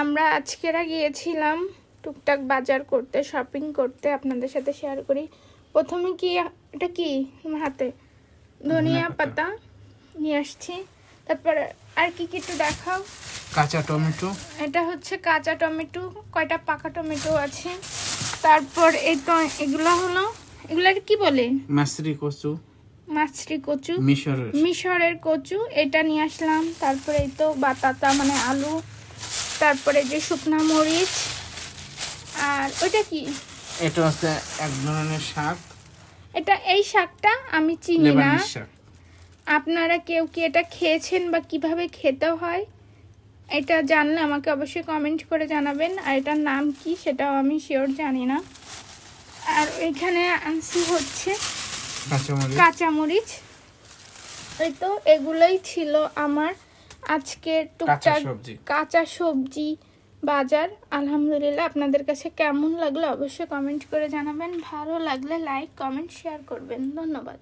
আমরা আজকেরা গিয়েছিলাম টুকটাক বাজার করতে, শপিং করতে, আপনাদের সাথে শেয়ার করি। প্রথমে কি এটা কি আমার হাতে ধনিয়া পাতা নিয়ে আসছি, তারপরে আর কি কি একটু দেখাও। কাঁচা টমেটো, এটা হচ্ছে কাঁচা টমেটো, কয়টা পাকা টমেটো আছে। তারপর এই তো এগুলো হলো, এগুলাকে কি বলে? মাছরি কচু, মাছরি কচু, মিশরের কচু, এটা নিয়ে আসলাম। তারপরে এই তো বাতাতা মানে আলু, তারপরে যে শুকনা মরিচ, আর ওইটা কি? এটা হচ্ছে এক ধরনের শাক, এটা এই শাকটা আমি চিনি না। লেবানিজ শাক। আপনারা কেউ কি এটা খেয়েছেন বা কিভাবে খেতে হয় এটা জানলে আমাকে অবশ্যই কমেন্ট করে জানাবেন। আর এটার নাম কি সেটাও আমি শিওর জানি না। আর এখানে আনছি হচ্ছে কাঁচামরিচ। এই তো এগুলোই ছিল আমার আজকে টুকটাক কাঁচা সবজি বাজার। আলহামদুলিল্লাহ, আপনাদের কাছে কেমন লাগলো অবশ্যই কমেন্ট করে জানাবেন। ভালো লাগলে লাইক, কমেন্ট, শেয়ার করবেন। ধন্যবাদ।